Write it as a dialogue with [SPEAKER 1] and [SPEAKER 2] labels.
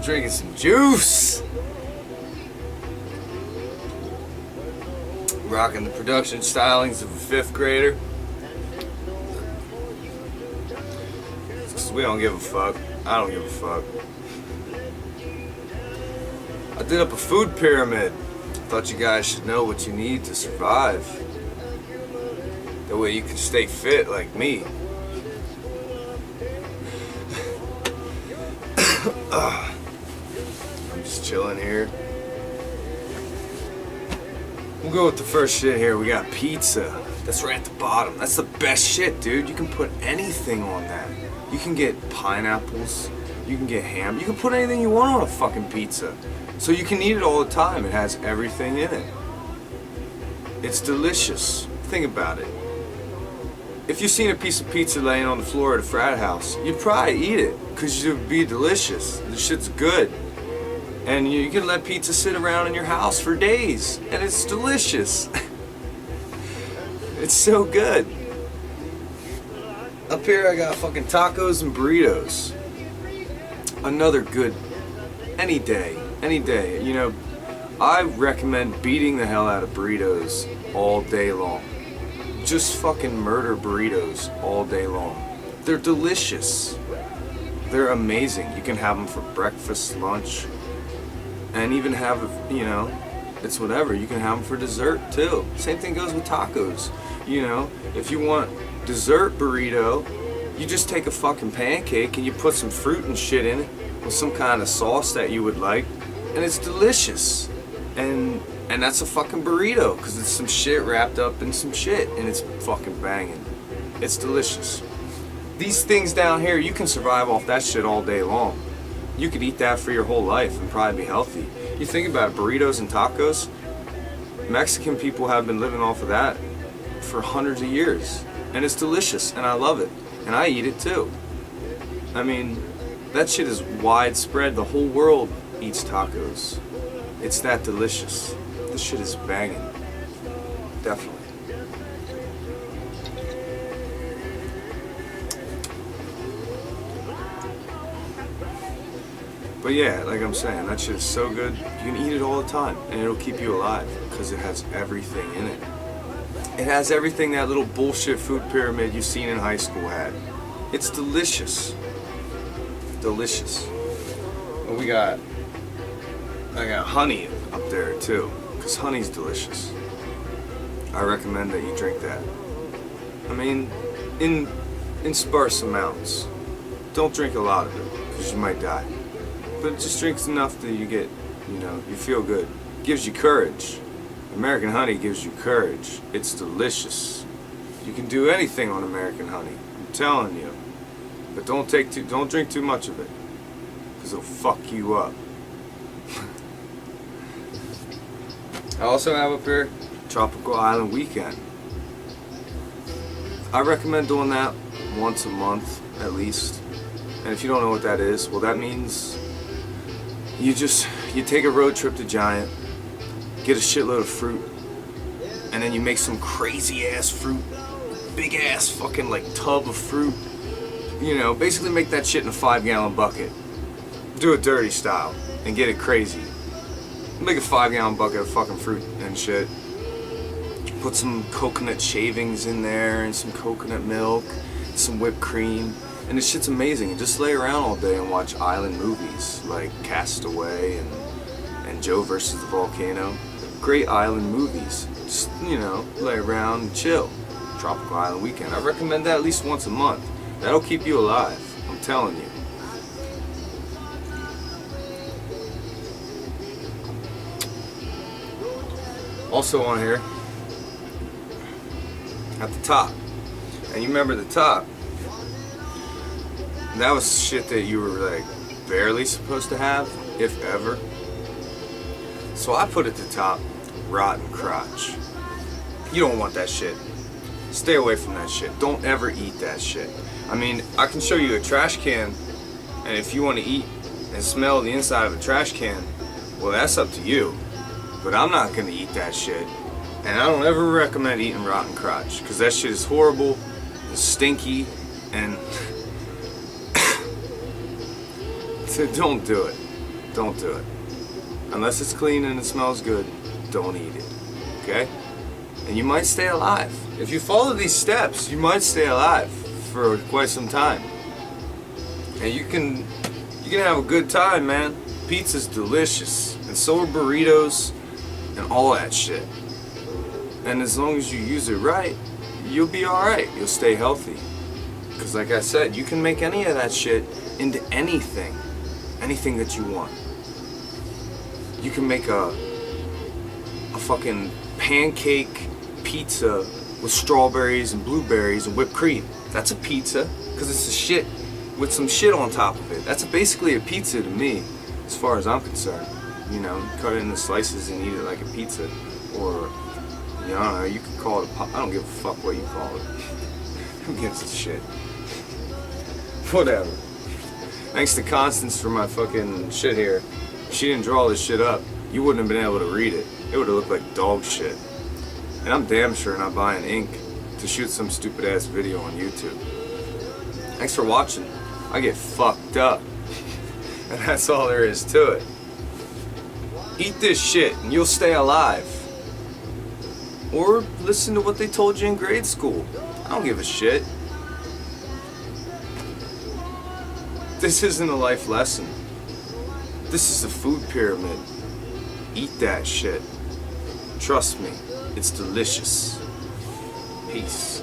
[SPEAKER 1] drinking some juice. Rocking the production stylings of a 5th grader. Because we don't give a fuck. I don't give a fuck. I did up a food pyramid. Thought you guys should know what you need to survive. That way you can stay fit like me. I'm just chilling here. We'll go with the first shit here. We got pizza. That's right at the bottom. That's the best shit, dude. You can put anything on that. You can get pineapples. You can get ham. You can put anything you want on a fucking pizza. So you can eat it all the time. It has everything in it. It's delicious. Think about it. If you've seen a piece of pizza laying on the floor at a frat house, you'd probably eat it because it would be delicious. The shit's good. And you can let pizza sit around in your house for days, and it's delicious. It's so good. Up here I got fucking tacos and burritos. Another good, any day. You know, I recommend beating the hell out of burritos all day long. Just fucking murder burritos all day long. They're delicious. They're amazing. You can have them for breakfast, lunch, and even have, you know, it's whatever. You can have them for dessert too. Same thing goes with tacos. You know, if you want dessert burrito, you just take a fucking pancake and you put some fruit and shit in it with some kind of sauce that you would like, and it's delicious. And that's a fucking burrito because it's some shit wrapped up in some shit, and it's fucking banging. It's delicious. These things down here, you can survive off that shit all day long. You could eat that for your whole life and probably be healthy. You think about it, burritos and tacos, Mexican people have been living off of that for hundreds of years. And it's delicious, and I love it. And I eat it too. I mean, that shit is widespread. The whole world eats tacos. It's that delicious. This shit is banging. Definitely. But yeah, like I'm saying, that shit is so good. You can eat it all the time, and it'll keep you alive because it has everything in it. It has everything that little bullshit food pyramid you've seen in high school had. It's delicious. Delicious. And I got honey up there too, because honey's delicious. I recommend that you drink that. I mean, in sparse amounts. Don't drink a lot of it, because you might die. But just drink enough that you get, you know, you feel good. It gives you courage. American honey gives you courage. It's delicious. You can do anything on American honey. I'm telling you. But don't drink too much of it, because it'll fuck you up. I also have up here Tropical Island Weekend. I recommend doing that once a month at least. And if you don't know what that is, well, that means you take a road trip to Giant, get a shitload of fruit, and then you make some crazy ass fruit, big ass fucking like tub of fruit. You know, basically make that shit in a 5-gallon bucket. Do it dirty style and get it crazy. Make a 5-gallon bucket of fucking fruit and shit. Put some coconut shavings in there and some coconut milk, some whipped cream, and this shit's amazing. And just lay around all day and watch island movies like Castaway and Joe versus the Volcano. Great island movies. Just, you know, lay around and chill. Tropical Island Weekend. I recommend that at least once a month. That'll keep you alive. I'm telling you. Also on here, at the top, and you remember the top, that was shit that you were like barely supposed to have, if ever. So I put at the top, rotten crotch. You don't want that shit. Stay away from that shit. Don't ever eat that shit. I mean, I can show you a trash can, and if you want to eat and smell the inside of a trash can, well, that's up to you. But I'm not gonna eat that shit. And I don't ever recommend eating rotten crotch, because that shit is horrible and stinky, and so don't do it. don't do it. Unless it's clean and it smells good, don't eat it. Okay? And you might stay alive. If you follow these steps, you might stay alive for quite some time. And you can have a good time, man. Pizza's delicious. And so are burritos and all that shit. And as long as you use it right, you'll be alright. You'll stay healthy. Because like I said, you can make any of that shit into anything. Anything that you want. You can make a fucking pancake pizza with strawberries and blueberries and whipped cream. That's a pizza. Because it's a shit with some shit on top of it. That's basically a pizza to me, as far as I'm concerned. You know, cut it into slices and eat it like a pizza. Or, you know, I don't know, you could call it a I don't give a fuck what you call it. Who gives a shit? Whatever. Thanks to Constance for my fucking shit here. If she didn't draw this shit up, you wouldn't have been able to read it. It would have looked like dog shit. And I'm damn sure not buying ink to shoot some stupid ass video on YouTube. Thanks for watching. I get fucked up. And that's all there is to it. Eat this shit and you'll stay alive. Or listen to what they told you in grade school. I don't give a shit. This isn't a life lesson. This is a food pyramid. Eat that shit. Trust me, it's delicious. Peace.